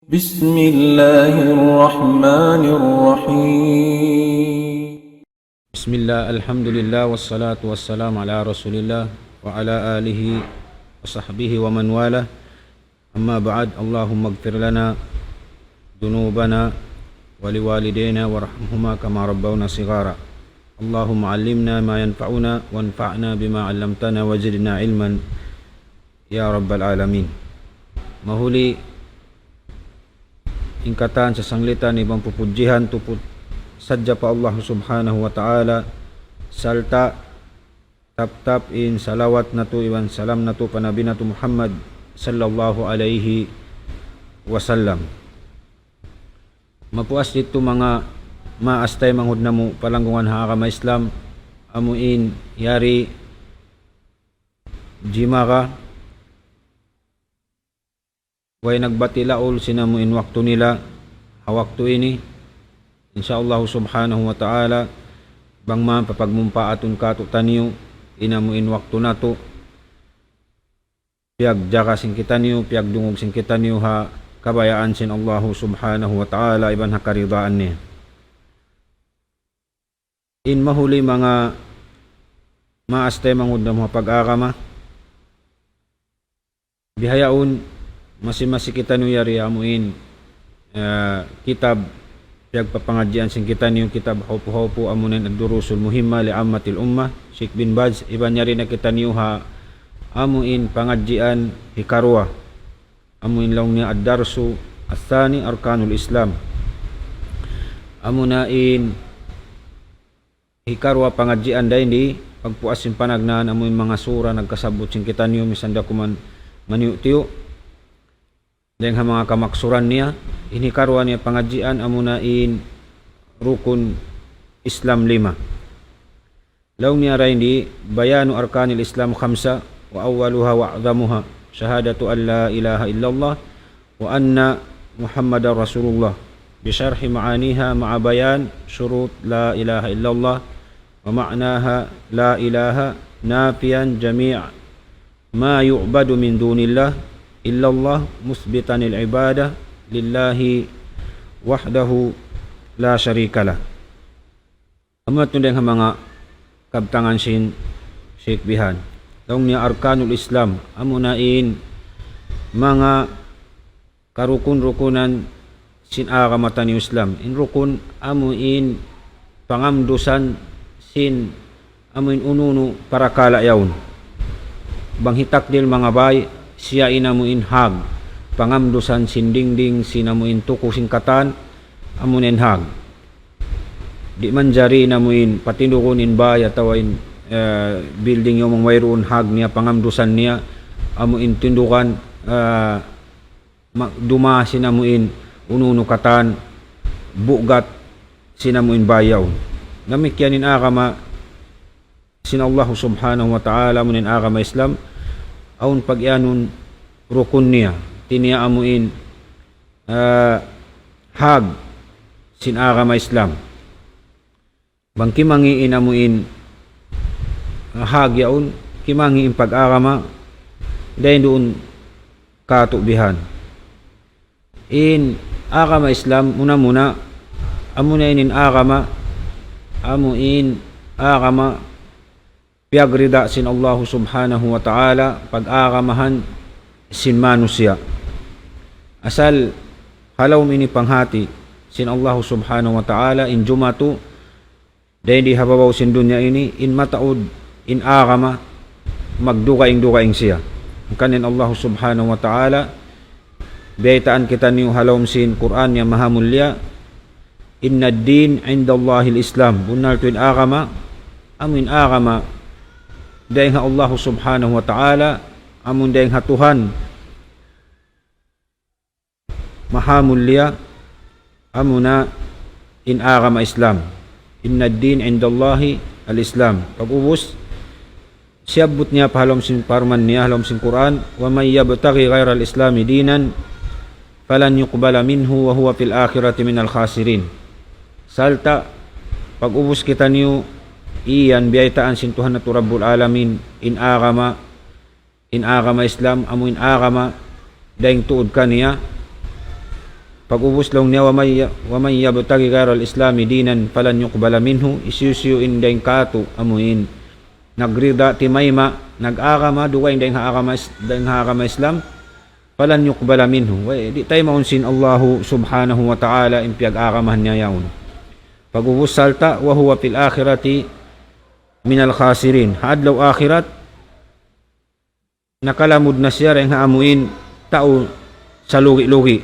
بسم الله الرحمن الرحيم. بسم الله الحمد لله والصلاة والسلام على رسول الله وعلى آله وصحبه ومن والاه. أما بعد، اللهم اغفر لنا ذنوبنا ولوالدينا وارحمهما كما ربونا صغارا. اللهم علمنا ما ينفعنا وانفعنا بما علمتنا وزدنا علما يا رب العالمين. Mahuli ingkatan sa sanglitan ibang pupujihan tuput sadya pa Allah subhanahu wa ta'ala, salta tap in salawat na to iwan salam na to panabi na to Muhammad sallallahu alaihi wasallam. Mapuas dito mga maastay manghud na mo palanggungan hakama Islam amuin yari jimaka way nagbatilaol sinamuin waktu nila hawaktu ini insyaallah subhanahu wa ta'ala bang mapapagmumpa aton kato taniyo inamuin waktu nato piag jaka sing kita niyo piag dungog sing kita niyo ha kabayaan sin Allah subhanahu wa ta'ala iban hakaridaan niya. In mahuli mga maastay mangud na mga pag-akama bihayaon masi kita niyo yari amuin kitab piag papangadyan sing kita niyo kitab haupo amunin ad-durusul muhimma li ammatil ummah Sheikh bin Baz iban nyari na kita niyo ha amuin pangadyan hikarwa amuin lang niya ad-darsu as-thani arkanul Islam amunain hikarwa pangadyan dahil di pagpuasin panagnan amuin mga sura nagkasabot sing kita niyo misanda kuman maniutiyo dahil mga kamaksuran niya inikarwa niya pangadyan amunain rukun Islam 5 law niya rin di bayanu arkanil Islam 5 wa awwaluha wa a'zamuha syahadatu an la ilaha illallah wa anna Muhammadar Rasulullah bisyarhi ma'aniha ma'a bayan syurut la ilaha illallah wa ma'naha la ilaha nafiyan jami' ma yu'badu min dunillah illallah musbitanil ibadah lillahi wahdahu la syarikalah. Amat tundeng mga kabtangan sin Sheikh Bihan daong niya arkanul Islam amunain mga karukun-rukunan sin akamatan ni Islam in rukun amuin pangamdusan sin amuin ununu para kalayawn bang hitakdil mga bay siya inamuin hag pangamdusan sindingding sinamuin tuko singkatan amunin hag di manjari namuin patindukunin bay atawain building yung mayroon hag niya pangamdusan niya amuin tindukan duma sinamuin ununu katan bugat sinamuin bayaw namikyanin akama sin Allah subhanahu wa ta'ala amunin akama Islam aun pagyanon rukun niya tiniya amuin hag sin akama Islam bang kimangiin amuin hag yaon kimangiin pag-akama dahil doon katubihan in akama Islam muna amunainin akama amuin akama piagrida sin Allah subhanahu wa ta'ala pag-akamahan sin manusia asal halaw mini panghati sin Allah subhanahu wa ta'ala in jumatu dahil di hababaw sin dunya ini in mataud in akama magdukaing siya kanin Allah subhanahu wa ta'ala baitaan kita niyo halaw sin Quran niya mahamulya inna ad-din indallahil Islam bunal tuin akama amin akama dahil nga Allah subhanahu wa ta'ala amun dahil nga Tuhan mahamulya amuna in akama Islam inna ad-din indallahi al-Islam pag-ubos siyabot niya pahalom sin parman niya halom sin Quran wa may yabtaghi ghayra al-islami dinan falan yuqbala minhu wa huwa fil akhirati minal khasirin salta pag-ubos kita niyo iyan biyaitaan sin Tuhan na Rabbul Alamin in akama Islam amu in akama daing tuod kaniya pag-ubos lang niya, wa may yabtagi ghayra al-islami dinan falan yuqbala minhu, isusyo inday kato amuin nagrida ti mayma nag-agama duwa inday agama Islam falan yuqbala minhu, di tayo maunsin Allahu subhanahu wa ta'ala impiyag agamahan niya yaon. Pag-ubos salta wa huwa fil akhirati minal khasirin, hadlaw akhirat nakalamud na siya rin haamuin tao sa lugi-lugi.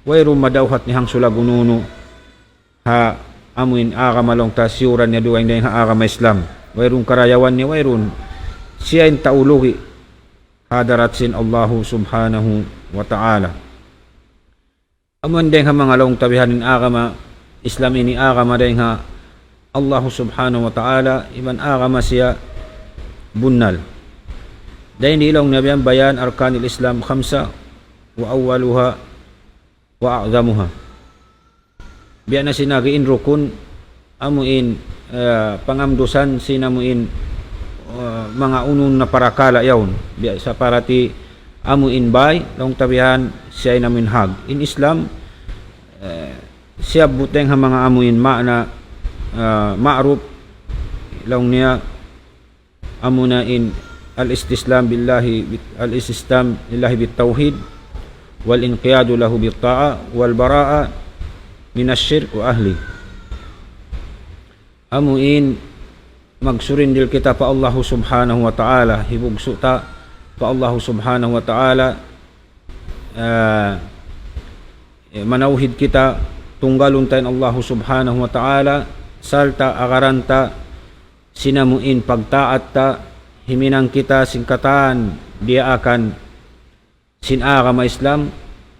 Wayro madawhat ni hang sulagununo ha amuin agamalong ta siyuran niya duwain na yung agama Islam. Wayrong karayawan niya, wayron siya yung tao lugi hadarat sin Allahu subhanahu wa ta'ala. Amun din ha mga laong tabihan in agama Islam ini agama din ha Allahu subhanahu wa ta'ala iban agama siya bunnal. Dahil ilong nabiyan bayan arkanil Islam khamsa wa awwaluha wa a'zamuha. Biya na sinagiin rukun amuin pangamdusan sinamuin mga unun na parakala yawn. Biya sa parati amuin bay long tabihan siya namin hag. In Islam siya buteng ha mga amuin ma'na ma'ruf long niya amuna in al-istislam billahi al-istislam lillahi bitawhid wal inqiyadu lahu bitta'a wal bara'a minasyirk wa ahli. Amuin magsurindil kita pa Allah subhanahu wa ta'ala, hibugso ta pa Allah subhanahu wa ta'ala, manauhid kita tunggalun tayo Allah subhanahu wa ta'ala, salta agaranta sinamuin pagtaat ta himinang kita singkatan dia akan sin agama Islam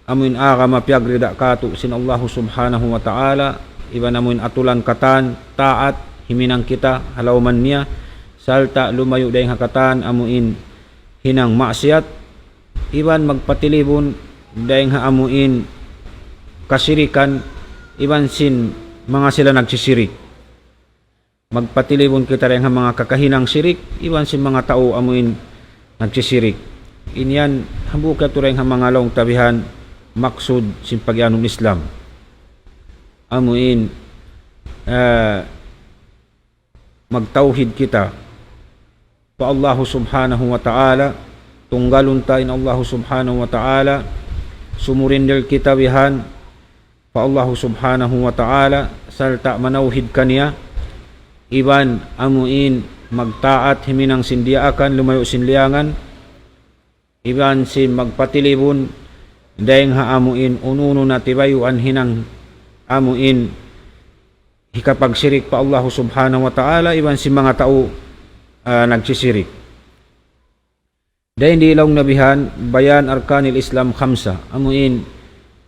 amuin agama piagrida kato sin Allah subhanahu wa ta'ala iba namuin atulan katan taat himinang kita halawman niya salta lumayo dayang hakatan amuin hinang maksiat iban magpatilibon dayang haamuin kasirikan iban sin mga sila nagsisirik magpatilibon kita rin mga kakahinang sirik iban sin mga tao amuin nagsisirik. Inyan hambuka to rin mga laong tabihan maksud sin pagyanong Islam amuin magtauhid kita pa Allah subhanahu wa ta'ala tunggalun tain Allah subhanahu wa ta'ala sumurinder kita bihan pa Allah subhanahu wa ta'ala salta manauhid kaniya iban amuin magtaat himinang sindiakan lumayo sinliangan iban sin magpatilibon dayang haamuin ununo na tibayuan hinang amuin hikapagsirik pa Allah subhanahu wa ta'ala iban sin mga tao nagsisirik. Dahil di ilong nabihan bayan arkanil Islam khamsa amuin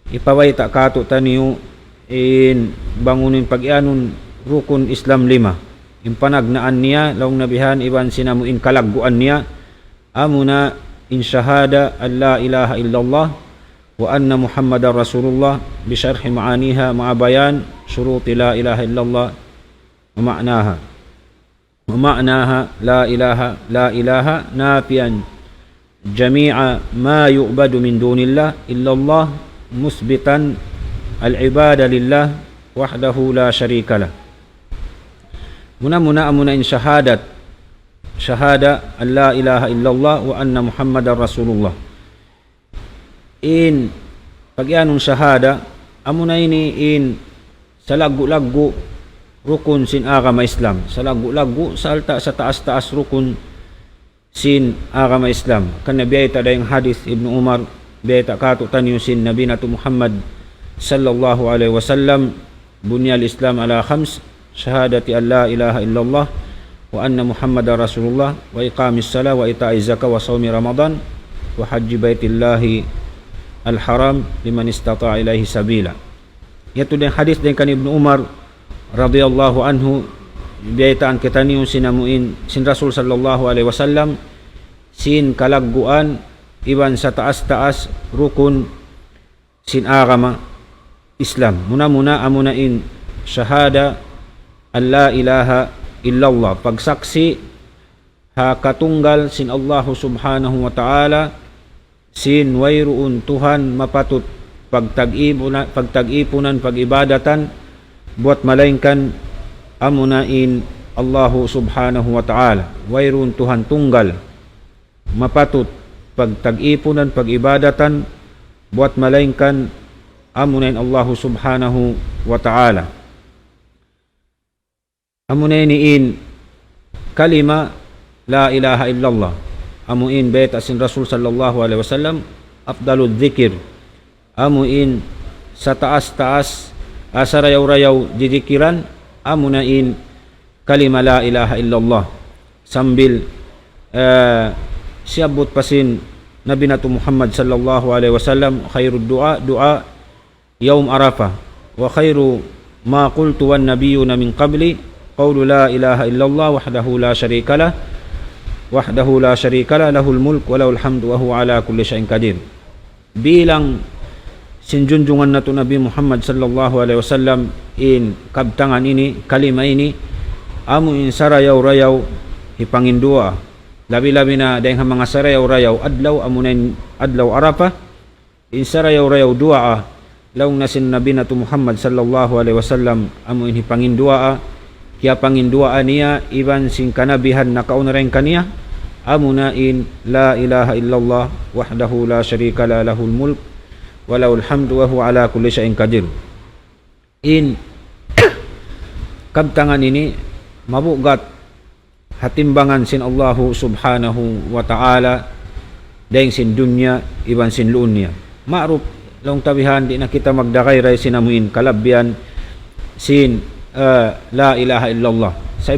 ipawayta kato taniyo in bangunin pag-ianon rukun Islam 5 impanagnaan niya laong nabihan iban sinamuin kalagguan niya amuna in syahada an la ilaha illallah wa anna muhammadar rasulullah bisyarhi ma'aniha ma'abayan syuruti la ilaha illallah wa ma'naha la ilaha nafian jami'a ma yu'badu min dunillah illallah musbitan al-ibada lillah wahdahu la syarika lah. Muna in syahada an la ilaha illallah wa anna muhammadar rasulullah in pagyanong syahada amuna ini in sa lagu-lagu rukun sin agama Islam sa lagu-lagu salta sa taas-taas rukun sin agama Islam kan nabiyayta dayang hadith Ibn Umar biyayta kato tanyo sin nabi nato Muhammad sallallahu alaihi wasallam bunyal Islam ala khams syahadati an la ilaha illallah wa anna muhammadar rasulullah wa iqamis salah wa ita'iz zakah wa shaumi ramadan wa hajji baitillahi al-haram liman istata'a ilaihi sabila. Yato din hadis din kan Ibn Umar radhiyallahu anhu biyaitaan kita niyo sinamuin sin Rasul sallallahu alaihi wasallam sin kalagguan iban sa taas-taas rukun sin agama Islam. Muna amunain syahada an la ilaha illallah pagsaksi ha katunggal sin Allah subhanahu wa ta'ala sin wayruun Tuhan mapatut pagtag-ipunan, pag-ibadatan, buat malainkan amunain Allahu subhanahu wa ta'ala. Wayrun Tuhan tunggal, mapatut pagtag-ipunan, pag-ibadatan, buat malainkan amunain Allahu subhanahu wa ta'ala. Amunain kalima la ilaha illallah. Amuin bayat asin Rasul sallallahu alaihi wasallam afdalul dzikir. Amuin sa taas-taas asarayaw-rayaw didikiran amunain kalima la ilaha illallah. Sambil siabot pasin Nabi nato Muhammad sallallahu alaihi wasallam khairud du'a yaum Arafah wa khairu ma qultu wan nabiyyuna min qabli qawlu la ilaha illallah wahdahu la syarika lah lahul mulk wa lahul hamdu wa huwa ala kulli syai'in qadir. Bilang sinjunjungan nato Nabi Muhammad sallallahu alaihi wasallam in kabtangan ini, kalima ini amu in sarayaw-rayaw hipangindua labi-labi na dahil mga sarayaw-rayaw adlaw amunain adlaw Arafah in sarayaw-rayaw dua laung nasin Nabi nato Muhammad sallallahu alaihi wasallam amu in hipangindua kaya pangindua niya iban sing kanabihan na kaunareng kaniya amunain la ilaha illallah wahdahu la syarika la lahul mulk wa lahul hamdu wa huwa ala kulli syai'in qadir. In kabtangan ini mabugat hatimbangan sin Allahu subhanahu wa ta'ala dahil sin dunya iban sin lunya. Ma'ruf long tabihan di na kita magdakayray sinamuin kalabyan sin la ilaha illallah. Sa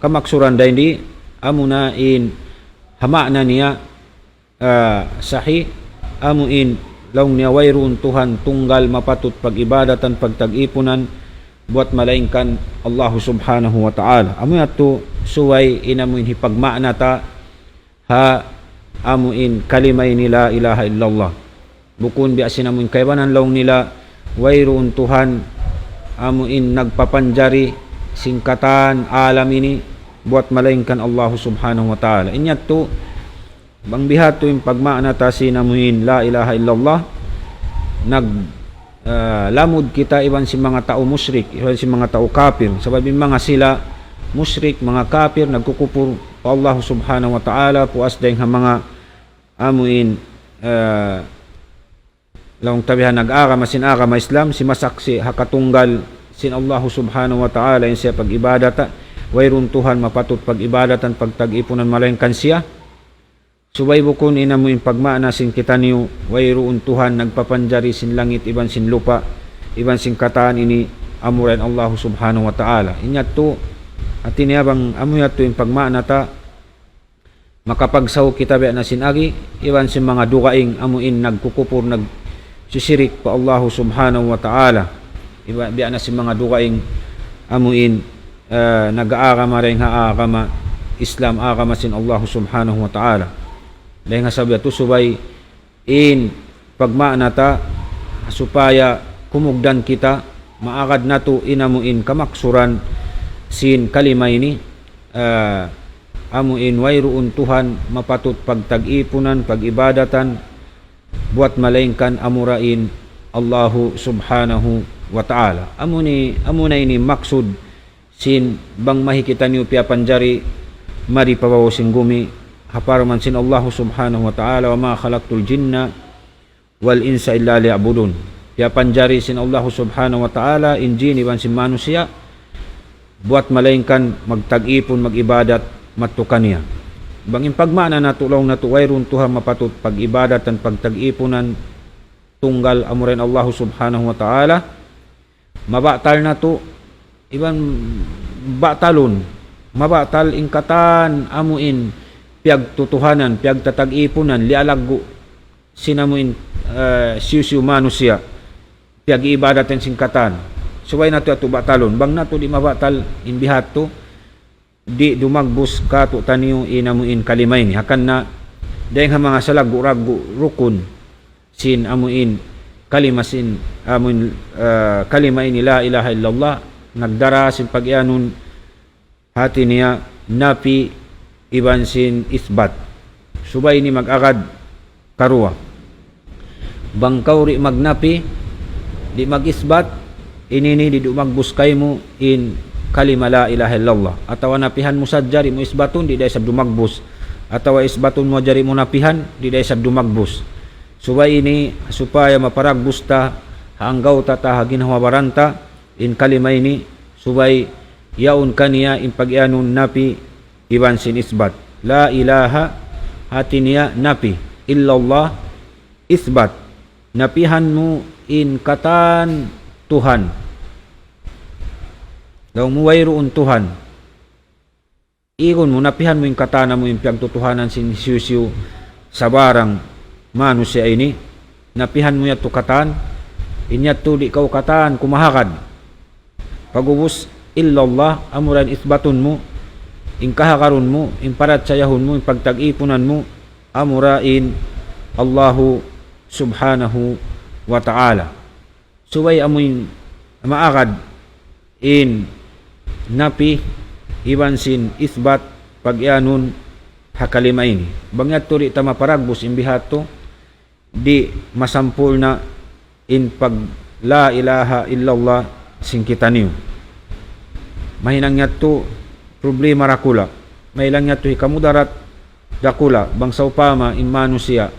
kamaksuran dahil di amunain hamakna niya sahih amuin laung niya wayrun Tuhan tunggal mapatut pag-ibadatan pagtag-ipunan buat malainkan Allah subhanahu wa ta'ala. Amu ato suway inamuin hipagmakna ta ha amuin kalimay nila ilaha illallah. Bukun bi asinamuin kaybanan laung nila wayrun Tuhan amuin nagpapanjari singkatan alam ini buat malainkan Allah subhanahu wa ta'ala. Inyat to bang bihato yung pagmakna ta sinamuin la ilaha illallah lamud kita iban si mga tao musyrik, iban si mga tao kafir. Sabab mga sila musyrik, mga kafir, nagkukupur pa Allah subhanahu wa ta'ala puas dahil mga amuin laong tabihan nag-agama sin agama Islam si masaksi hakatunggal sin Allah subhanahu wa ta'ala in siya pag-ibadata wayrun Tuhan mapatut pag-ibadatan pagtag-ipunan malainkan siya. Subay bukun inamuin pagmana sin kita niyo wayroon Tuhan nagpapanjari sin langit iban sin lupa iban sin kataan ini amuran Allah subhanahu wa ta'ala. Inyat to at iniyabang amuyat to yung pagmana ta makapagsaw kita biya na sin agi iban sin mga dukaing amuin nagkukupur nagsisirik pa Allah subhanahu wa ta'ala iba biya na sin mga dukaing amuin nag-aagama rin haagama Islam agama sin Allah subhanahu wa ta'ala. Dahil nga sabi ito subay in pagmaana ta supaya kumugdan kita maagad na to inamuin kamaksuran sin kalimay ni amuin wayroon Tuhan mapatut pagtag-ipunan pag-ibadatan buat malainkan amurain Allahu subhanahu wa ta'ala. Amuna ini maksud sin bang mahikita niyo piya panjari mari pabaw sing gumi haparuman sin Allah subhanahu wa ta'ala wa ma khalaqtul jinna wal insa illa liya'budun. Piya panjari sin Allah subhanahu wa ta'ala injin iban sin manusia buat malainkan magtag-ipon mag-ibadat matukan niya. Bangin pagmana na tulong na tuwayrun Tuhan mapatut pag-ibadatan pagtag-iponan tunggal amuren Allah subhanahu wa ta'ala mabatal na to iban batalon mabatal ingkatan amuin piag tutuhanan piag tatag-ipunan lialago sinamuin siu manusia piag ibadatan singkatan suway nato ato batalon bang nato di mabatal inbihat to di dumagbus ka to taniyo inamuin kalimay ni hakan na dahil mga salagu-ragu rukun sin amuin kalimasin amuin kalimay ni la ilaha illallah nagdara sin pagyanon hati niya napi iban sin isbat subay ni mag-agad karuwa bangkaw ri magnapi di magisbat inini di dumagbuskay mo in kalima la ilaha illallah, atawa napihan mo sadya di mo isbaton di day sab dumagbus, atawa isbaton mo jari mo napihan di day sab dumagbus. Subay ini supaya maparagbus ta hanggaw ta ginhawa baranta in kalima ini subay yaun kaniya in pagyanon napi iban sin isbat la ilaha hati niya napi illallah isbat napihan mo in katan Tuhan daw mo wayroon Tuhan igon mo napihan mo in katana mo in pagtutuhanan sin Yesu sa barang manusia ini napihan mo yato katan inyat di kau katan kumahakad pagubus illallah amuran isbatun mo in kahakaron mo in paratsayahon mo in pagtag-ipunan mo amurain Allahu subhanahu wa ta'ala. Subay amoy maakad in napi iban sin isbat pagyanon hakalima ini bangyat turi ta maparagbus imbihato di masampul na in pag la ilaha illallah sin kita niyo mahinang yato problema rakula mailang yato hikamudarat dakula bangsa upama in manusia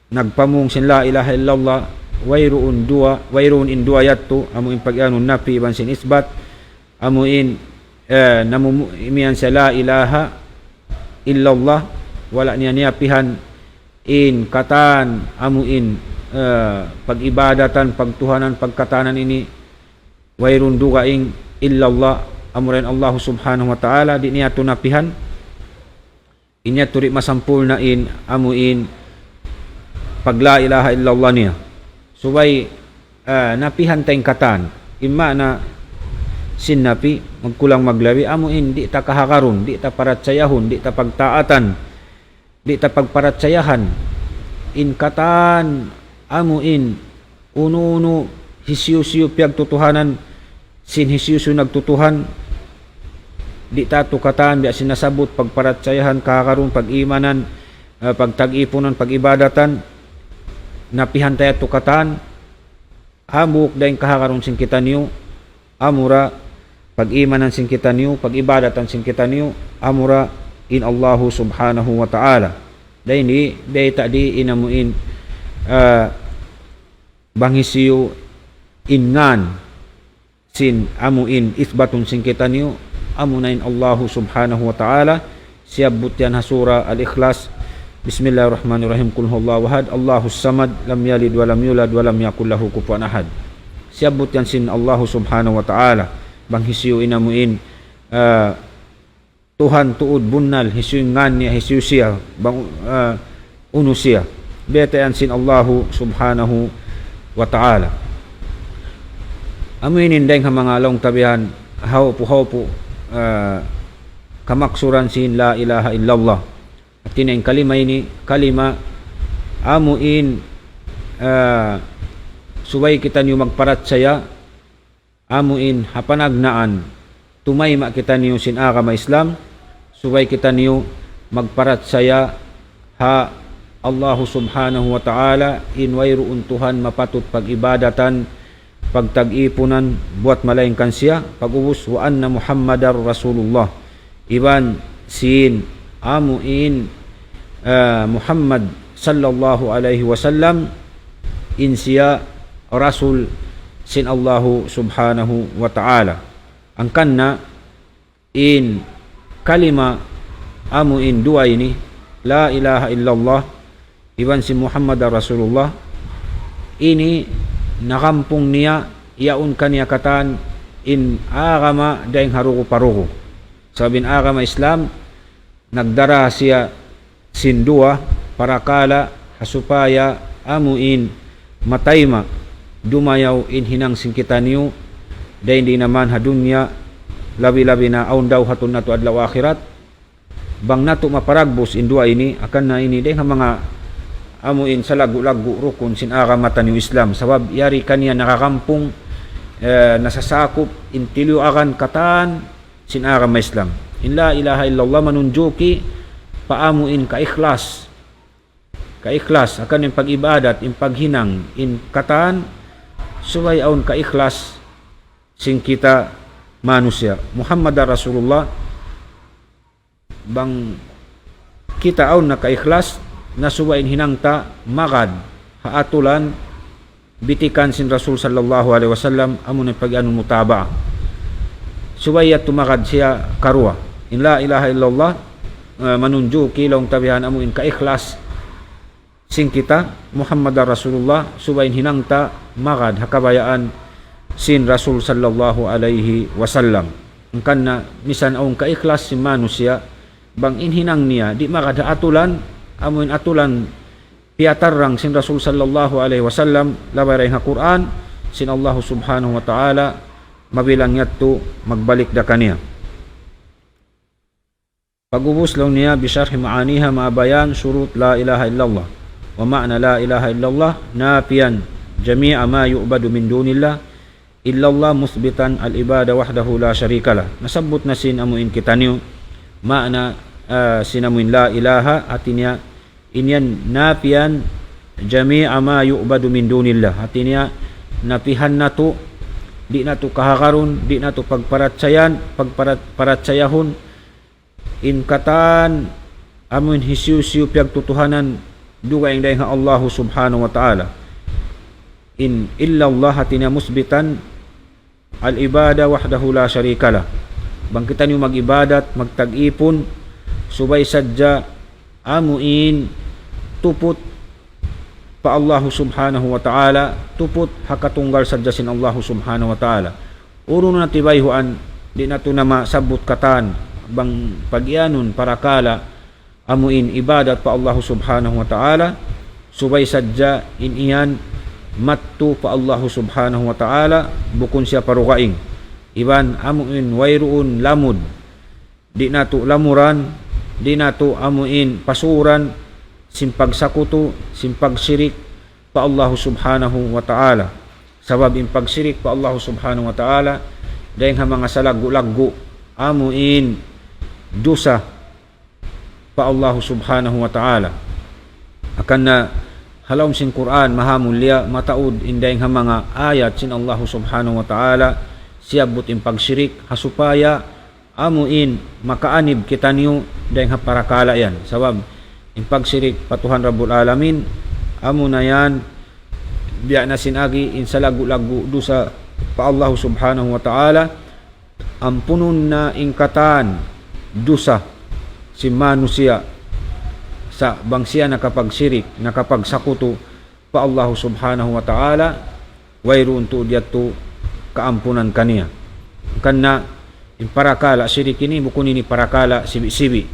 nagpamung sin la ilaha illallah wayroon in dua yato amo in pagyanon napi iban sin isbat amo in namumuimian sa la ilaha illallah wala niya niyapihan in katan amo in pag-ibadatan pagtuhanan pagkatanan ini wayroon dugaing illallah amuren Allah subhanahu wa ta'ala di niya tunapihan inya turi masampul na in amo in pag la ilaha illallah niya subay napihan tayong katan imma na sinnapi magkulang maglawi amo in di ta kahakaron di ta paratsayahon di ta pagtaatan di ta pagparatsayahan in katan amo in ununo hisyusyo piyagtutuhanan sin hisyusyo nagtutuhan di ta tukatan biya sinasabot pagparatsayahan kahakaron pag-imanan pagtag-ipunan pag-ibadatan napihan tayo tukatan hamuk daing kahakaron sin kita niyo amura pag-imanan sin kita niyo pag-ibadatan sin kita niyo amura in Allahu subhanahu wa ta'ala dahin di ta di inamuin bangisiyo ingan sin amuin isbatun sin kita niyo amunain Allahu subhanahu wa ta'ala siyabut yan hasura al-ikhlas bismillahirrahmanirrahim kul huwallahu ahad Allahus samad lam yalid wa lam yulad wa lam yakul lahu kufuwan ahad siyabut yan sin Allahu subhanahu wa ta'ala banghisyo inamuin Tuhan tuud bunnal hisyo ngan niya hisyo siya bang uno siya beta yan sin Allahu subhanahu wa ta'ala amuinin dahil mga long tabihan haupo kamaksuran sin la ilaha illallah at tinayin kalima ini kalima amuin subay kita niyo magparat saya amuin hapanagnaan tumayma kita niyo sin agama Islam subay kita niyo magparat saya ha Allahu subhanahu wa ta'ala in wayroon Tuhan mapatut pag-ibadatan pagtag-ipunan buat malayangkan siya pag-ubus wa anna Muhammadar Rasulullah iban sin amuin Muhammad sallallahu alaihi wasallam in siya Rasul sin Allahu subhanahu wa ta'ala ang kanna in kalima amuin dua ini la ilaha illallah iban si Muhammadar Rasulullah ini nakampung niya yaun kaniya katan in agama daing haruko paruko sabin agama Islam nagdara siya sindua para kala hasupaya amuin matayma dumayaw in hinang singkita niyo dahin di naman hadunya labi-labi na aun daw hatun nato adlaw akhirat bang nato maparagbos in dua ini akan na ini dahin mga amuin sa lagu-lagu rukun sin agamatan ni Islam sabab yari kaniya nakakampung nasasakop intilyo akan katan sin agama Islam in la ilaha illallah manunjuki paamuin ka ikhlas ka-ikhlas akan yung pag-ibadat, yung paghinang, in kataan, subay aun ka-ikhlas sing kita manusia. Muhammad Rasulullah bang kita aun na ka-ikhlas na subayin hinangta magad haatulan bitikan sin Rasul sallallahu alaihi wasallam amon pag-anong mutaba. Subayat tumakad siya karwa. In la ilaha illallah manunju kilong tabihan amun ka-ikhlas sing kita Muhammad Rasulullah subayin hinangta magad hakabayaan sin Rasul sallallahu alaihi wasallam. Angkan na misan aung ka-ikhlas si manusia bang inhinang niya di magad atulan amun atulan piatarang sin Rasul sallallahu alaihi wasallam labay nga Quran sin Allah subhanahu wa ta'ala mabilang yatto magbalik da kaniya. Pag-ubos lang niya bisarhi maaniha maabayan surut la ilaha illallah wa ma'na la ilaha illallah nafiyan jami'a ma yu'badu min dunillah illallah musbitan al-ibada wahdahu la syarikalah. Nasabot na sin amuin kita niyo ma'na sinamuin la ilaha artinya inyan nafiyan jami'a ma yu'badu min dunillah artinya napihan na to di na to kahakaron di na to pagparatsayahon in katan amun hisiu-siu piyagtutuhanan duga ing dayang Allah subhanahu wa ta'ala in illallah artinya musbitan al ibada wahdahu la syarikalah. Bang kita niyo mag-ibadat magtag-ipon subay sadya amuin tupot pa Allah subhanahu wa ta'ala tupot hakatunggal sadya sin Allah subhanahu wa ta'ala. Uro na tibayhuan di na to na masabot katan bang pagyanon para kala amuin ibadat pa Allah subhanahu wa ta'ala subay sadya iniyan mattu pa Allah subhanahu wa ta'ala bukon siya parukaing iban amuin wayruun lamud di na to lamuran di na to amuin pasuran simpag sakuto simpag syirik pa Allah subhanahu wa ta'ala sabab in pagsirik pa Allah subhanahu wa ta'ala dahil nga mga salagu-lagu amuin dusa pa Allah subhanahu wa ta'ala akan na halawm sin Quran mahamulya mataud inday nga mga ayat sin Allah subhanahu wa ta'ala siyabot in pagsirik hasupaya amuin makaanib kita niyo dahil nga parakala yan sabab in pagsirik patuhan Rabbul Alamin amo na yan biya na sinagi in salagu-lagu dusa pa Allah subhanahu wa ta'ala ampunon na ingkatan dusa si manusia sa bangsiya nakapagsirik nakapagsakuto pa Allah subhanahu wa ta'ala wayroon to diyato kaampunan kaniya kanna in parakala sirik ini bukun ini parakala sibi-sibi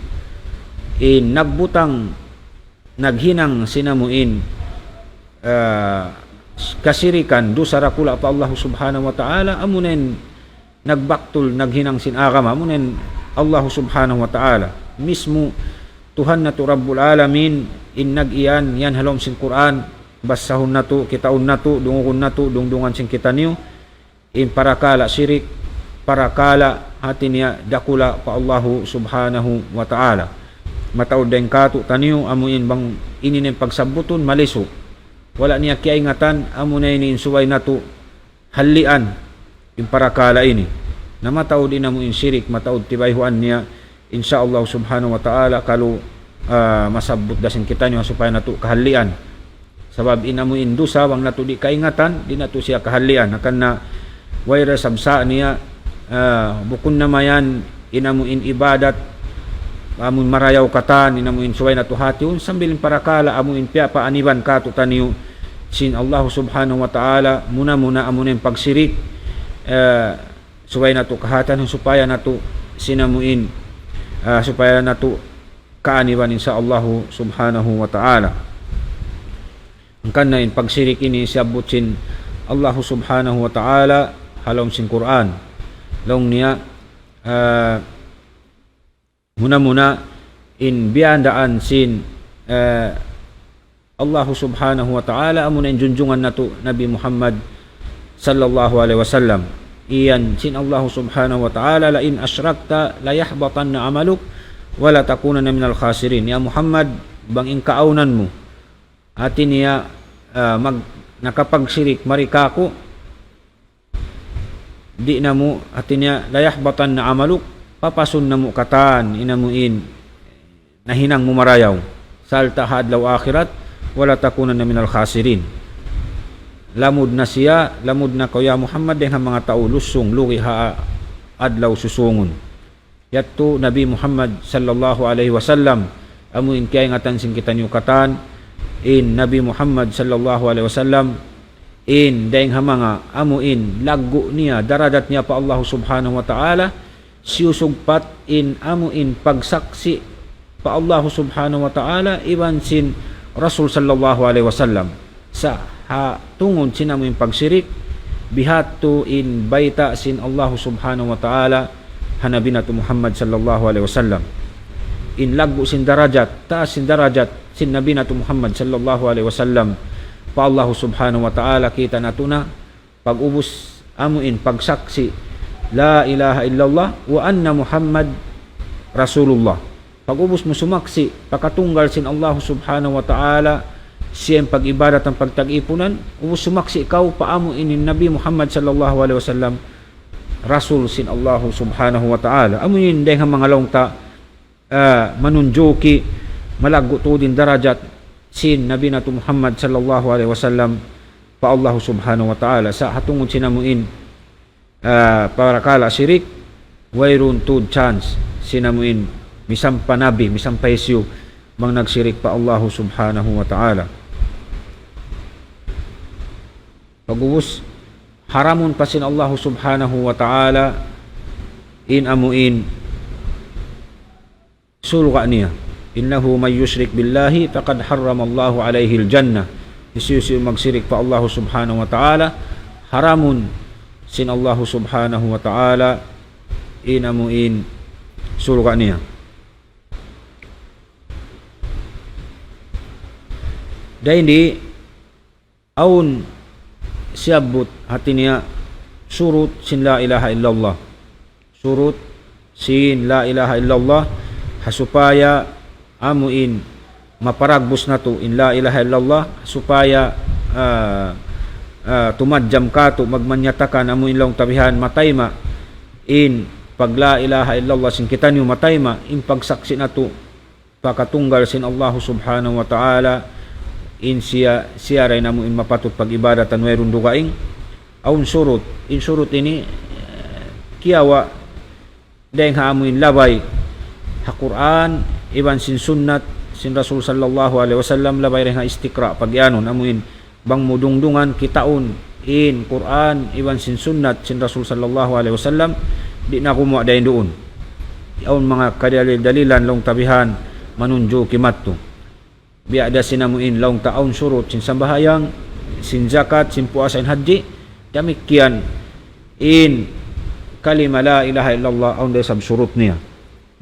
in nagbutang naghinang sinamuin kasirikan dusa rakula pa Allah subhanahu wa ta'ala amunen nagbaktul naghinang sinagama amunen Allah subhanahu wa ta'ala mismo Tuhan na to Rabbul Alamin in nag-iyan yan halom sin Quran basahon na to kitaon na to dungon na to dungdungan sin kita niyo in parakala sirik parakala hati niya dakula pa Allah subhanahu wa ta'ala mataod den kato taniyo amuin bang ininin pagsabuton maliso wala niya kiaingatan amo na ini suway na to halian in parakala ini na mataod din amuin sirik mataod tibayhuan niya insyaallah subhanahu wa ta'ala kalau masabot dasin kita niyo supaya nato kahalian sabab inamuin dusa wang nato di kaingatan di nato siya kahalian akan na wayra sabsa niya bukun na mayan inamuin ibadat amun marayaw katan inamuin suway nato hatiun sambil parakala amuin piya paaniban kato taniyo sin Allah subhanahu wa ta'ala muna amunin pagsirik suway nato kahatan supaya nato sinamuin supaya nato kaaniban sa Allah subhanahu wa ta'ala ang kanain pagsirik ini siabot sin Allah subhanahu wa ta'ala halom sin Quran long niya muna in biyandaan sin Allah subhanahu wa ta'ala amunan junjungan nato Nabi Muhammad sallallahu alaihi wasallam iyan sin Allah subhanahu wa ta'ala la in asyrakta la yahbatanna amaluk wala takunanna minal khasirin ya Muhammad bang in kaaunan mo atin niya nakapagsirik marikako, di na mo atin niya layahbatan na amaluk, papasun na mo katan inamuin nahinang mo marayaw salta hadlaw akhirat wala takunan na minal khasirin. Lamud na siya, lamud na kaya Muhammad den mga tao lusong lugi ha adlaw susungon. Yatto Nabi Muhammad sallallahu alaihi wasallam amuin kaya ngatan sing kita katan in Nabi Muhammad sallallahu alaihi wasallam in daing mga amuin lagu niya daradat niya pa Allah subhanahu wa ta'ala siyusugpat in amuin pagsaksi pa Allah subhanahu wa ta'ala iban sin Rasul sallallahu alaihi wasallam sa tungod sin amuin pagsirik bihatu in baita sin Allah subhanahu wa ta'ala hanabi nato Muhammad sallallahu alaihi wasallam in lagu sin darajat taas sin darajat sin nabi nato Muhammad sallallahu alaihi wasallam pa Allah subhanahu wa ta'ala kita natuna pag-ubos amuin pagsaksi la ilaha illallah wa anna Muhammad Rasulullah. Pag-ubos mo sumaksi pakatunggal sin Allah subhanahu wa ta'ala siyang pag-ibadat ang pagtag-ipunan ubos sumaksi ikaw paamuin ni Nabi Muhammad sallallahu alaihi wasallam Rasul sin Allah subhanahu wa ta'ala. Amuin dahil mga longta manunjuki malago to din darajat sin Nabi nato Muhammad sallallahu alaihi wasallam pa Allah subhanahu wa ta'ala sa hatungod sinamuin para kala sirik wayrun tud chance sinamuin misampa nabi misampa isyu mang nagsirik pa Allah subhanahu wa ta'ala. Pag-ubos haramun pa sin Allah subhanahu wa ta'ala in amuin sulqa niya innahu may yushrik billahi faqad harrama Allahu alayhi al-jannah. Isiyusi magsirik pa Allah subhanahu wa ta'ala haramun sin Allah subhanahu wa ta'ala in amuin sulqa niya. Dahil di aun siyabot hati niya surut sin la ilaha illallah surut sin la ilaha illallah hasupaya amuin maparagbos na to in la ilaha illallah supaya tumadjam ka to magmanyatakan amuin lang tabihan matayma in pag la ilaha illallah sin kita niyo matayma in pagsaksi na to pakatunggal sin Allah subhanahu wa ta'ala in siya ray namo in mapatot pag-ibadatan mayroon dugaing aun surut in surut ini kiyawa dahil haamuin labay ha Quran iban sin sunnat sin Rasul sallallahu alaihi wasallam labay rin ha istikra pagyanon amuin bang mudungdungan kitaon in Quran iban sin sunnat sin Rasul sallallahu alaihi wasallam di na kumuha dahil doon aun mga kadalil-dalilan long tabihan manunjo kimatto biada sinamuin long taon surut sin sambahayang sin zakat sin puasa in haji damikian in kalima la ilaha illallah on de sab surut niya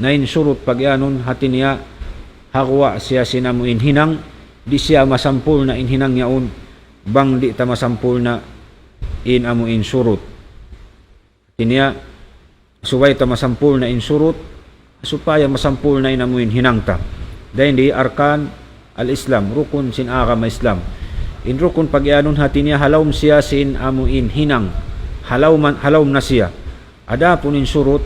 nain surut pagyanon hati niya hagwa siya sinamuin hinang di siya masampul na in hinang yaon bang di ta masampul na in amuin surut hati niya suway ta masampul na in surut supaya masampul na in amuin hinang ta dahil di arkan al-Islam, rukun sin agama Islam. In rukun pagyanon hati niya halawm siya sin amuin hinang. Halawm na siya. Ada pun in surut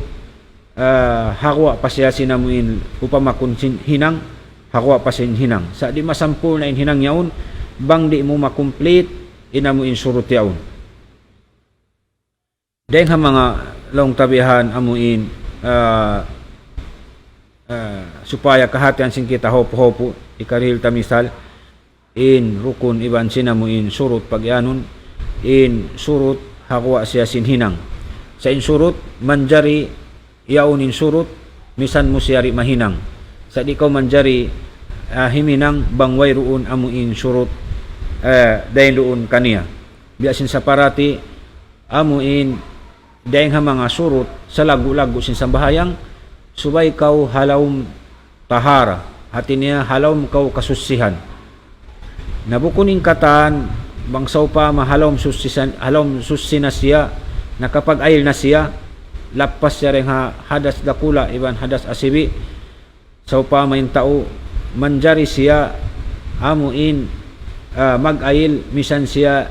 hagwa pa siya sin amuin upamakun sin hinang, hagwa pa sin hinang. Sa di masampul na in hinang yaon, bang di mo makomplete in amuin surut yaon. Dahil mga long tabihan amuin supaya kahatian sin kita hopo-hopo ikaril tamisal in rukun iban sinamuin surut pagyanon in surut hagwa siya sin hinang sa in surut manjari yaon in surut misan mo siyari mahinang sa di ko manjari himinang bangway ruun amuin surut dahin doon kaniya biasin sa parati amuin dahin mga surut sa lagu-lagu sin sambahayang subay kaw halawm tahara hati niya halawm kaw kasusihan nabukuning katan bangsaw pa mahalawm susisan halawm susina siya nakapag-ayil na siya lapas siya rin hadas dakula iban hadas asibi saw pa main tao manjari siya amuin mag-ayil misan siya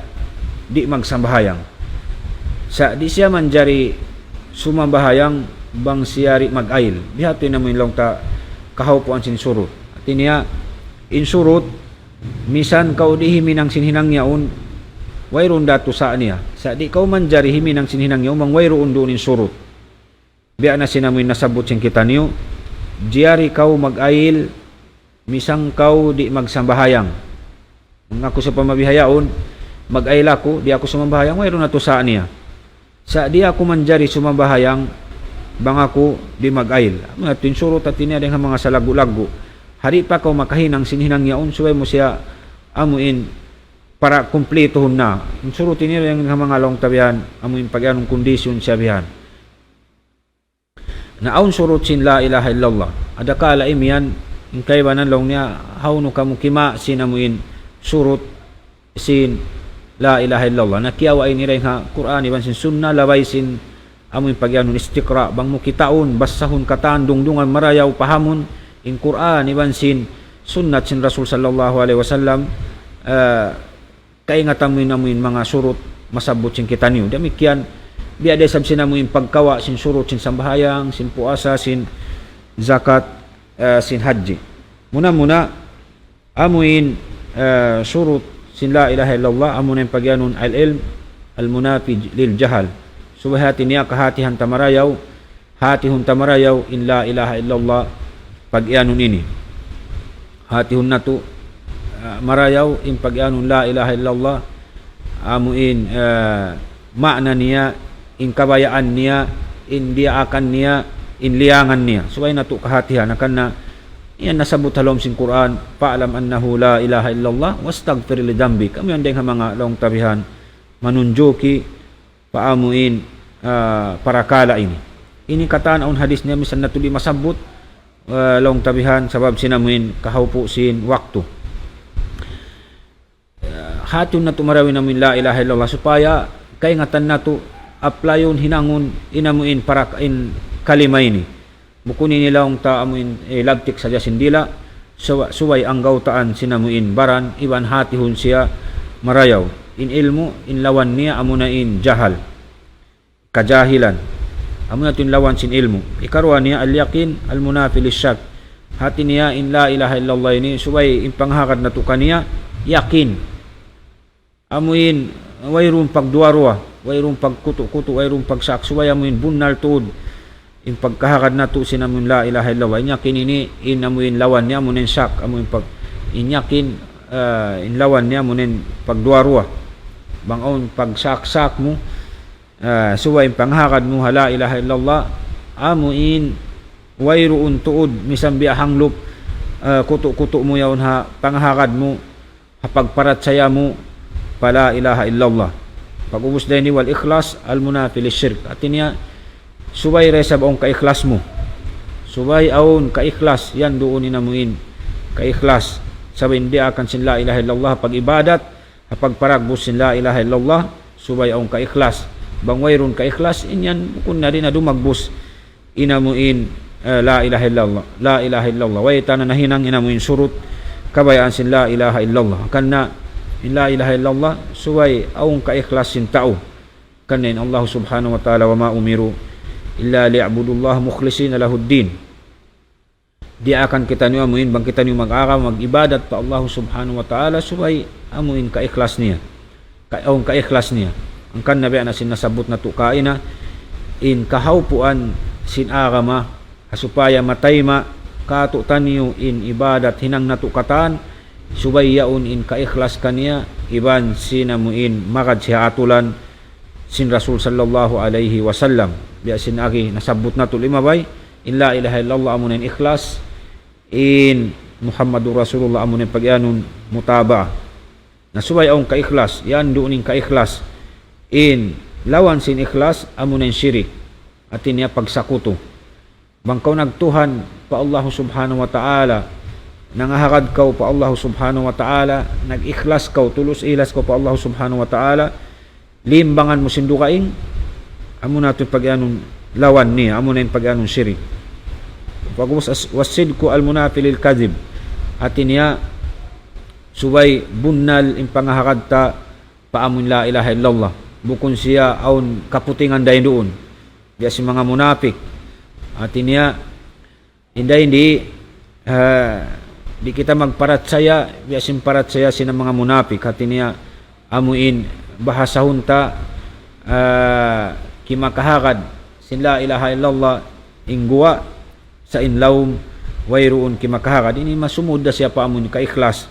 di magsambahayang. Sa di siya man jari sumambahayang bang siya ri mag-ayil. Bihato na mo ilong ta kahawpuan sin surut. At niya in surut misan kau di himinang sinhinang yaon wayron dato sa niya. Sa di kau man jari himinang sinhinang yaon mang wayron doon in surut. Biya na sinamoy nasabot sin kita niyo. Jari kau mag-ayil misang kau di magsambahayang. Kung ako sa pamabihayaon, mag-ayil ako, di ako sumambahayang, mayroon na to sa niya. Sa di ako man jari sumambahayang, bang ako di mag-ayil. Mga tinsurot at tinadeng mga salagu-lagu. Hari pa kau makahinang sinhinang yaon, suway mo siya amuin para kumpletohon na. Tinsurot tinadeng mga long tabihan, amuin pag-anong kondisyon siya bihan. Naon surut sin la ilaha illallah. Adakala imian, yung kaibanan long niya, hauno ka mo kima sinamuin surut sin la ilaha illallah. Nakiyawa ay niray nga Quran iban sin sunna labay sin amoy pagyanon istiqra bang mo kitaon basahon katan dungdungan marayaw pahamon in Quran iban sin sunnat sin Rasul sallallahu alaihi wasallam kay nga tamoy namuin mga surut masabot sin kita niyo. Demikian biya sab sinamuin pagkawa sin surut sin sambahayang sin puasa sin zakat sin haji. Muna amuin surut sin la ilaha illallah amunin pagyanon al-ilm al-munafi lil jahal. Subahati niya kahatihan tamarayaw hatihun tamarayaw in la ilaha illallah pagyanon ini. Hatihun nato marayaw in pagyanon la ilaha illallah amuin makna niya in kabayaan niya in diakan niya in liangan niya. Subay nato kahatihan akan na yan nasabot halom sin Quran, paalam annahu la ilaha illallah wastaghfir li dhanbik. Kami andeng mga long tabihan manunjuki paamuin para kala ini. Ini kataan on hadis niya misan natuli masabot long tabihan sabab sinamuin kahawpo sin waktu. Hatun na tumarawin namin la ilaha illallah supaya kay ngatan nato applyon hinangon inamuin para in kalima ini. Mukunin nila ang taamuin lagtik sa jasindila suway ang gautaan sinamuin baran iban hatihon siya marayaw in ilmu in lawan niya amuna in jahal kajahilan amuna tin lawan sin ilmu ikarwa niya al yaqin al munafi lisyak hati niya in la ilaha illallah ini suway in panghakad na tuka niya yakin amuin wayron pagduarwa wayron pagkuto-kuto wayron pagsak suway amuin bunnal tuod in pagkahakad na to sinamun la ilaha illallah inyakin ini inamuin lawan niya munin sak amuin pag inyakin in lawan niya munin pagduarwa bangon pagsak-sak mo suway panghakad mo la ilaha illallah amuin wayroon tuod misambi hanglop kuto-kuto mo yaon ha panghakad mo hapagparat saya mo pala ilaha illallah pag-ubos dahil ni wal ikhlas al munafi lisyirk at niya subay resab ang kaikhlas mo. Subay aon kaikhlas yan doon inamuin. Kaikhlas sabay hindi akan sin la ilaha illallah pag ibadat kapag paragbus sin la ilaha illallah subay aon kaikhlas. Bangwayron kaikhlas inyan kun na rin na dumagbus inamuin la ilaha illallah. La ilaha illallah. Way tanan nahinang inamuin surut kabayaan sin la ilaha illallah. Kanna in la ilaha illallah subay aon kaikhlas sin tao. Kanin Allah subhanahu wa ta'ala wa ma umiru illa li'abudullah mukhlisina lahuddin. Di akan kita niyo amuin bang kita niyo mag-araw mag-ibadat pa Allah subhanahu wa ta'ala subay amuin ka-ikhlas niya. Ka-ikhlas niya. Ang kan nabi na sinasabot na tukain na in kahawpuan sin arama asupaya matayma kato taniyo in ibadat hinang natukatan subay yaon in ka-ikhlas kaniya iban sinamuin makad siya atulan sin Rasul sallallahu alaihi wasallam. Biya sin agi nasabot na tulima bay in la ilaha illallah amunin ikhlas in Muhammadur Rasulullah amunin pagyanon mutaba nasubay ang ka-ikhlas yan doon ka-ikhlas in lawan sin ikhlas amunin syirik at niya pagsakuto bangkaw nagtuhan pa Allah subhanahu wa ta'ala nangahakad kaw pa Allah subhanahu wa ta'ala nag-ikhlas kaw tulos ilas kaw pa Allah subhanahu wa ta'ala limbangan mo sindukaing amo natin pag-anong lawan niya amo na yung pag-anong syirik pag-ubos wasidku al-munafi lil kadhib at niya subay bunnal in pangahakadta paamun la ilaha illallah bukon siya aun kaputingan dayon doon biya si mga munapik at niya hindi di kita magparatsaya biya simparatsaya sina mga munapik at niya amuin bahasahon ta kimakahakad sin la ilaha illallah ingguwa sa inlawm wayroon kimakahakad ini masumud da siya paamun ka-ikhlas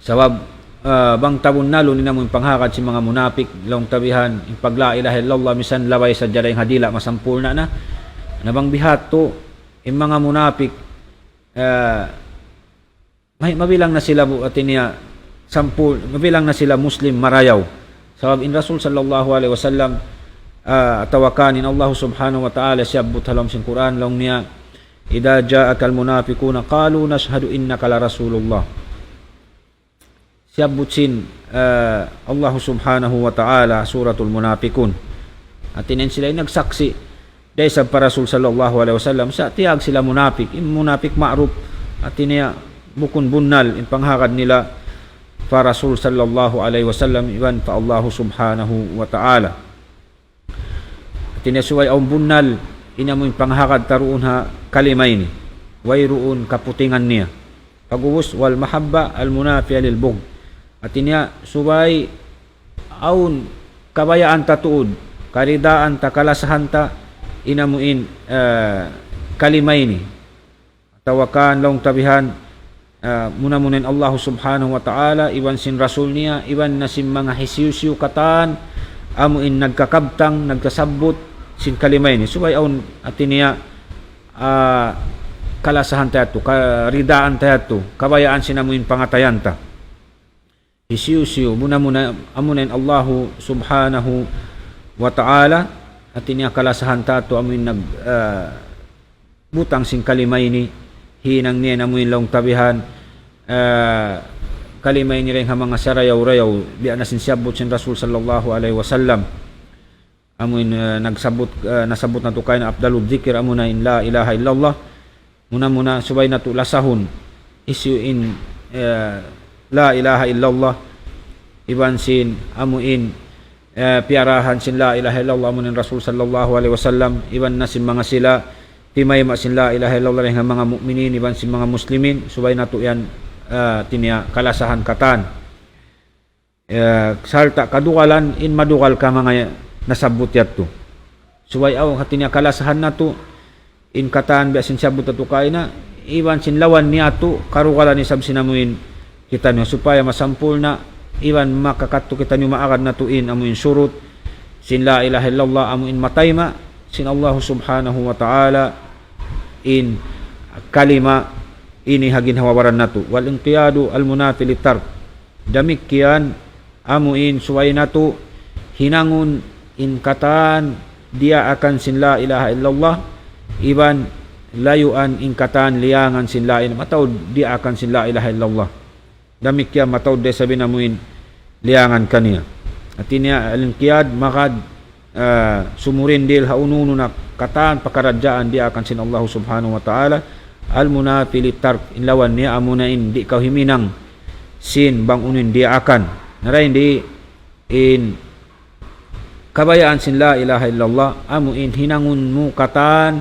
sabab bang tabon nalo ni namon panghakad si mga munapik long tabihan in pag la ilaha illallah misan laway sa jaray hadila masampul na nabang bihato in mga munapik mabilang na sila buatin niya sampul mabilang na sila muslim marayaw sabab in Rasul sallallahu alaihi wasallam tawakanin Allah subhanahu wa ta'ala siyabut halam sin Quran long niya idza ja'akal munafiquna qalu nashhadu innaka la rasulullah siyabut sin Allah subhanahu wa ta'ala suratul munafiqun at inin sila nagsaksi dahil sa Rasul sallallahu alaihi wasallam sa tiyag sila munapik munapik ma'ruf at niya bukun bunnal in panghakad nila pa Rasul sallallahu alaihi wasallam iban pa Allah subhanahu wa ta'ala at inasuway ang bunnal inamoy panghakad taruon ha kalimay ni wayroon kaputingan niya pag-uwos wal mahabba al munafiya lil bugh at niya subay aun kabayaan tatuod karidaan ta kalasahan ta inamuin kalimay ni tawakan long tabihan munamunin Allah subhanahu wa ta'ala iwan sin rasul niya iwan na sin mga hisyusyu katan amuin nagkakabtang nagkasabot sin kalimay ni subay aun atin niya kalasahan tayo karidaan tayo kabayaan sinamuin pangatayan ta hisyusyu munamunin amunin Allah subhanahu wa ta'ala at niya kalasahan tato amin nag butang sing kalimay ni hinang niya namuin long tabihan kalimay ni rin ha mga sarayaw-rayaw biya na sinsiyabot sin Rasul sallallahu alaihi wasallam amuin nagsabot nasabot na to kay na afdalud dzikr amuna in la ilaha illallah muna subay na to lasahon issue in la ilaha illallah iban sin amuin piarahan sin la ilaha illallah munin Rasul sallallahu alaihi wasallam iban na sin mga sila timayma sin la ilaha illallah nga mga mukminin iban sin mga muslimin subay nato yan tinya kalasahan katan salta kadukalan in madukal ka mga nasabot yato subay aw hatinya kalasahan nato in katan ba sin sabot ato kay na iban sin lawan ni ato karukalan ni sab sinamuin kita niya supaya masampul na iwan makakatto kita niyo maagad na tuin amuin surut sin la ilaha illallah amuin matayma sin Allah subhanahu wa ta'ala in kalima ini hagin hawawaran nato wal inqiyadu al munafil tark damikyan amuin suway nato hinangun in katan dia akan sin la ilaha illallah iban layuan in katan liangan sin la ilaha mataw dia akan sin la ilaha illallah damikya mataw de sabi namuin liangan kaniya at niya alingkiyad makad sumurindil haununo na katan pakaradyaan di akan sin Allah subhanahu wa ta'ala al munafil tark inlawan niya amunain di kaw himinang sin bang unin di akan naray di in kabayaan sin la ilaha illallah amuin hinangun mo katan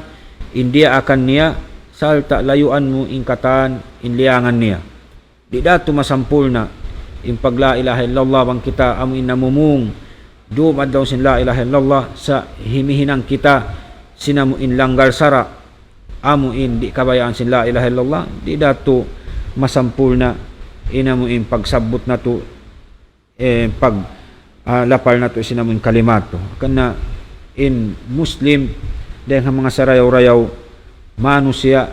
hindi akan niya salta layuan mo in katan in liangan niya di dato masampul na in pag la ilaha illallah bang kita amuin namumung dumad daw sin la ilaha illallah sa himihinang kita sinamuin langgar sara amuin di kabayaan sin la ilaha illallah di dato masampul na inamuin pagsabot na to pag lapal na to sinamuin kalimato kana in muslim dahil mga sarayaw-rayaw manusia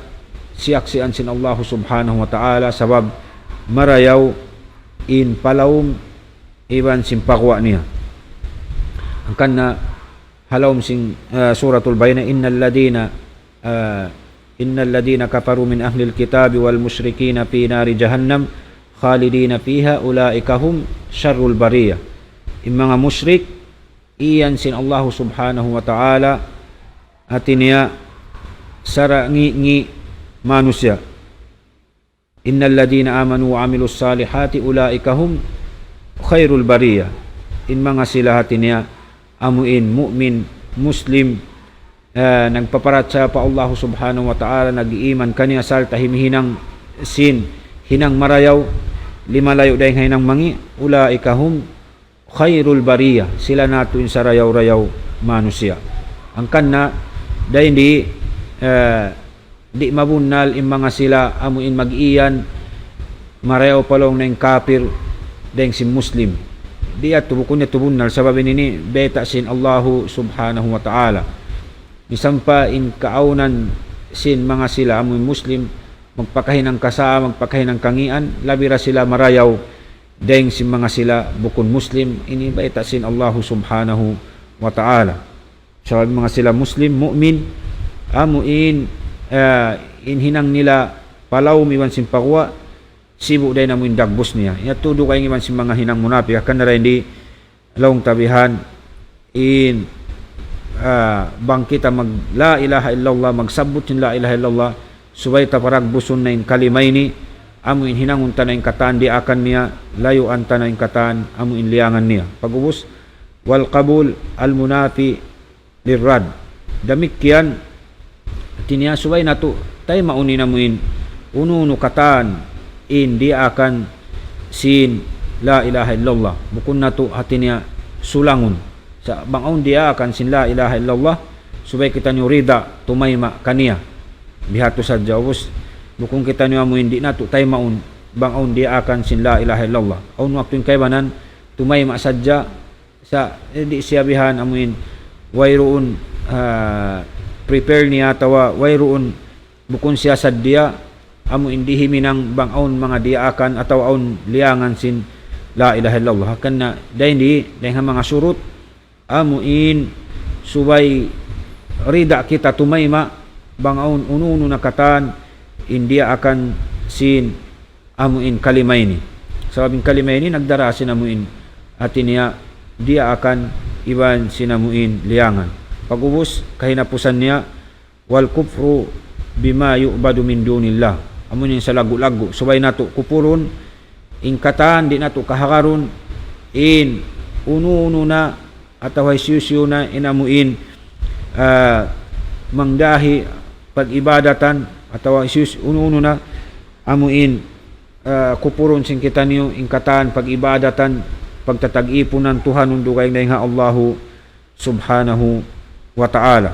siyaksian sin Allah subhanahu wa ta'ala sabab marayaw in palawm iban simpakwa niya ang kana halawm sing suratul bayna innal ladina kafaru min ahli alkitabi wal musyrikina fi nari jahannam khalidina fiha ulaika hum syarrul bariyah in mga musyrik iyan sin Allah subhanahu wa ta'ala at niya sarangi manusia innal ladina amanu wa amilus salihati ulaika hum khairul bariyah. In mga sila hati niya amuin mu'min muslim nagpaparat sa pa Allah subhanahu wa ta'ala, nag-iiman kaniya sal tahimhinang sin hinang marayaw limalayo dahil hinang mangi, ulaika hum khairul bariyah, sila nato in sa rayaw-rayaw manusia. Ang kanna dahil di mabunal in mga sila amuin mag-iyan marayaw palong na yung kafir dahil si muslim di at tubukon niya tubunal sabab nini beta sin Allahu subhanahu wa ta'ala. Isampa in kaaunan sin mga sila amuin muslim magpakahinang kasa, magpakahinang kangian, labira sila marayaw dahil si mga sila bukon muslim, ini beta sin Allahu subhanahu wa ta'ala. Sabab mga sila muslim, mu'min, amuin inhinang nila palaw miwan sin pakwa, sibu day namuin dagbos niya. Iatudo kayo iwan sin mga hinang munapik, akan na rin di lawang tabihan in bang kita mag la ilaha illallah, magsabot sin la ilaha illallah, subay taparagbuson na in kalimay ni, amuin hinangun ta na in kataan di akan niya, layuan ta na in kataan, amuin liangan niya. Pag-ubos, wal qabul al munafi lirrad. Damikyan, tiniya subay na to, tayo mauni namuin, ununo kataan, in di akan sin la ilaha illallah. Bukun na to hati niya sulangun. Sa bangaon di akan sin la ilaha illallah, subay kita niyo rida, tumayma kaniya. Bihato sa Diyos, bukong kita niyo amuin di na to, tayo maun, bangaon di akan sin la ilaha illallah. Aun waktuin kaybanan, tumayma sadya, sa di siya bihan amuin, wayroon prepare niya tawa, wayroon bukon siya sadya, amuin di himinang bangaon mga di akan ataw aun liangan sin la ilaha illallah. Hakan na dahil mga surut, amuin subay rida kita tumayma, bangaon ununo na katan india akan sin amuin kalimay ni. Sababing kalimay ni nagdarasin amuin atin niya dia akan iban sinamuin liangan. Pag-ubos kahinapusan niya, wal kufru bima yu'badu min dunillah, amunin sa lagu-lagu subay nato kupuron in katan di nato kahakaron in ununo na ataw siusyo na inamuin mangdahi pag-ibadatan ataw isus uno na amuin kupuron sing kita niyo ingkatan pag-ibadatan pagtatag-ipon ng Tuhan undo kay nga Allahu subhanahu wa ta'ala.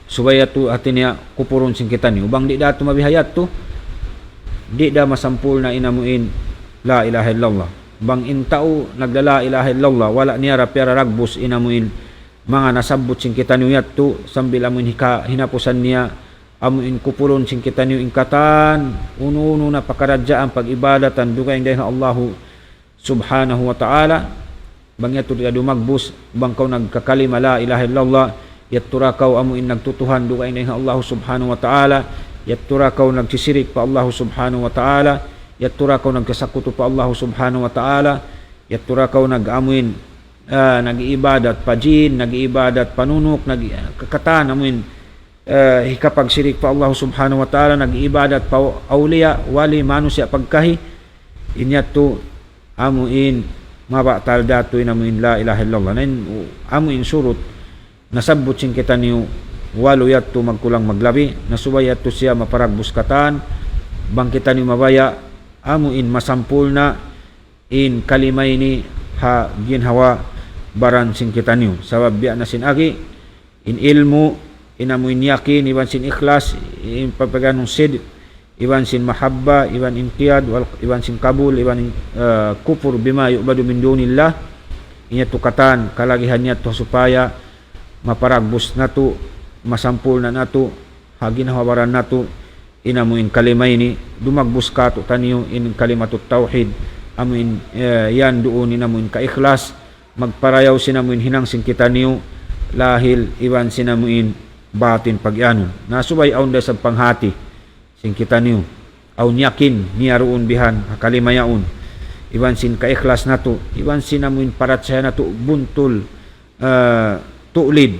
Subaya to atin niya kupuron sing kita niyo bang di dato mabihayat to, di da masampul na inamuin la ilaha illallah. Bang intao nagdala ilaha illallah wala niya rapera ragbus inamuin mga nasabot sing kita niyo yato sambil amuin hinapusan niya amuin kupulon sing kita niyo ingkatan uno-uno na pakaradyaan pag-ibadatan dugay dahil Allahu subhanahu wa ta'ala. Bang yato di dumagbus bang kaw nagkakalima la ilaha illallah, yatturakaw amuin nagtutuhan dugay dahil Allahu subhanahu wa ta'ala, yatturakaw nagsisirik pa Allahu subhanahu wa ta'ala, yatturakaw nagkasakuto pa Allahu subhanahu wa ta'ala, yatturakaw nagamuin nag-iibadat pajin, nag-iibadat panunok, nagkakatan amuin hikapag sirik pa Allah subhanahu wa ta'ala, nag-iibadat pa awliya wali manusia pagkahi inyat to amuin mabatal dato inamuin la ilaha illallah. Nain amuin surut nasabot sing kita niyo walo yat to magkulang maglabi, nasubayat to siya maparagbus katan bang kita niyo mabaya amuin masampul na in kalimay ni ha ginhawa baran sin kita niyo sabab biya na sin agi in ilmu inamuin yakin iban sin ikhlas in papaganong sid iban sin mahabba iban inqiyad iban sin kabul iban kufur bima yu'badu min dunillah. Inya tukatan kalagihan niya to supaya maparagbus nato masampul na nato hagin hawaran nato inamuin kalimay ni dumagbus ka to taniyo in kalimatut tauhid amuin yan doon inamuin ka ikhlas magparayaw sinamuin hinang sing kita niyo lahil iwan sinamuin batin pagyanon nasubay aun da sa panghati sing kita niyo aun yakin niya roon bihan hakalimayaon iwan sin ka ikhlas nato iwan sinamuin parat siya nato buntul tuulid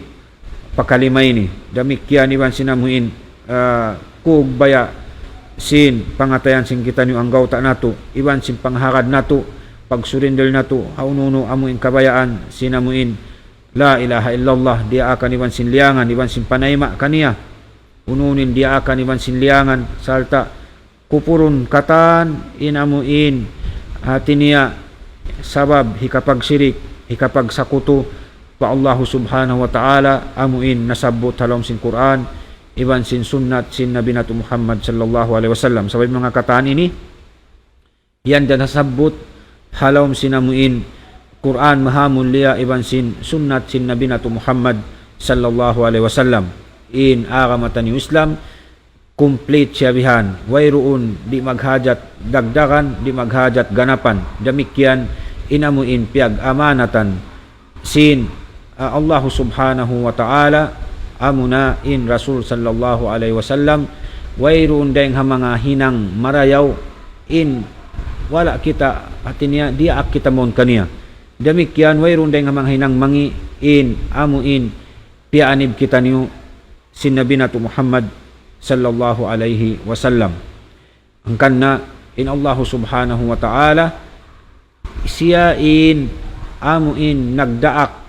pakalimay ni damikyan iwan sinamuin kugbaya sin pangatayan sin kita niyo ang gawta nato, iban sin panghakad nato, pag-surrender nato, haununo amuin kabayaan, sinamuin la ilaha illallah, dia akan iban sin liangan, iban sin panayma kaniya, ununin dia akan iban sin liangan, salta kupurun katan, inamuin hati niya, sabab hikapag sirik, hikapag sakuto, pa Allah subhanahu wa ta'ala, amuin nasabot halom sin Quran, iban sin sunnat sin Nabi nato Muhammad sallallahu alaihi wasallam. Sabay mga kataan ini, yan dan nasabot halom sinamuin Quran mahamun liya, iban sin sunnat sin Nabi nato Muhammad sallallahu alaihi wasallam. In agamatan yung Islam, complete siya bihan, wayroon di maghajat dagdagan, di maghajat ganapan, damikyan inamuin piag amanatan sin Allah subhanahu wa ta'ala, amuna in Rasul sallallahu alaihi wasallam, wayroon dayang mga hinang marayaw in wala kita atinya dia kita mon kaniya, damikyan wayroon dayang mga hinang mangi in amuin pianib kita niyo sin Nabi nato Muhammad sallallahu alaihi wasallam. Ang kanna in Allah subhanahu wa ta'ala, siya in amuin nagdaak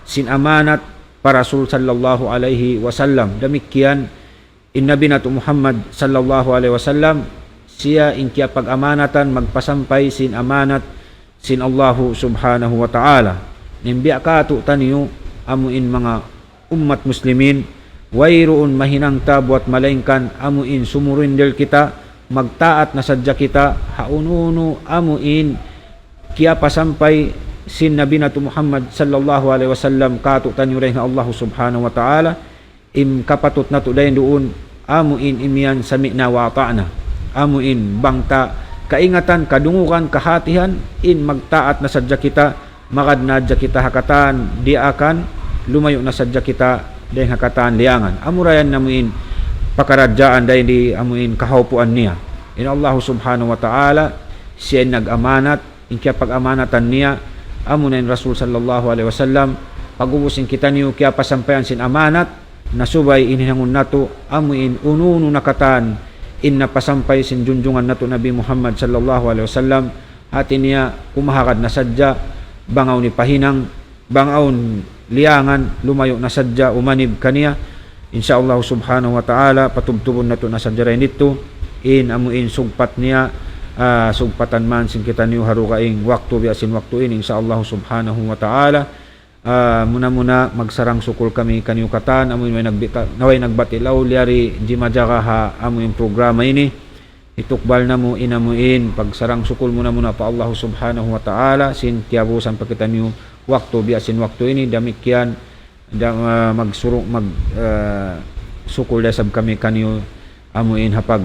sin amanat para Rasul sallallahu alaihi wasallam, damikyan in Nabi nato Muhammad sallallahu alaihi wasallam, siya in kaya pag-amanatan magpasampay sin amanat sin Allah subhanahu wa ta'ala. Nimbiya ka to taniyo amuin mga ummat muslimin, wayroon mahinang tabuat malaingkan, amuin sumurinder kita, magtaat na sadya kita, haununo amuin kaya pasampay sin Nabi nato Muhammad sallallahu alaihi wasallam, kato tanyo rin Allah subhanahu wa ta'ala, kapatot nato dayon doon, amuin imian sami na wa ta'na, amuin bangta kaingatan, kadungukan, kahatihan, in magtaat na sadya kita, makadnadya kita hakatan, di akan lumayo na sadya kita dayon hakatan liangan, amurayan namuin pakaradyaan dayon di amuin kahaupuan niya. In Allah subhanahu wa ta'ala, siya nag-amanat, in kaya pag-amanatan niya, amunin Rasul sallallahu alaihi wasallam, pagubusin kita niyo kaya pasampayan sin amanat, nasubay inhinangon nato, amuin ununo nakatan, in napasampay sin junjungan nato Nabi Muhammad sallallahu alaihi wasallam, hati niya kumahakad na sadya, bangaw ni pahinang, bangaw liangan, lumayo na sadya, umanib kaniya, insyaallah subhanahu wa ta'ala, patubtubon nato na sadya rin ito, in amuin sugpat niya, sugpatan man sin kita niyo harukaing waktu biasin waktu ini insyaallah subhanahu wa ta'ala. Muna magsarang sukul kami kanyo katan, amoy naway nagbatilaw liari jimajaga ha amoy programa ini, itukbal na mo inamuin pagsarang sukul muna pa Allah subhanahu wa ta'ala, sin tiabusan pa kita niyo waktu biasin waktu ini, damikyan magsurong sukul desab kami kanyo amuin hapag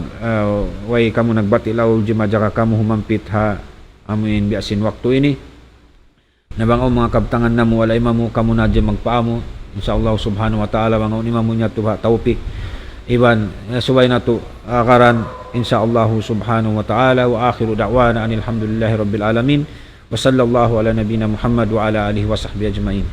way kamu nagbatilaw jimajaga kamu humampit ha amuin biasin waktu ini, nabangaw mga kabtangan na mo walay mamu kamu na dyan magpaamo insyaallah subhanahu wa ta'ala, bangaw ni mamu niya tuha taupik iban subay na to akaran insyaallah subhanahu wa ta'ala. Wa akhiru da'wana anilhamdulillahi rabbil alamin, wa sallallahu ala nabina Muhammad wa ala alihi wa sahbihi ajma'in.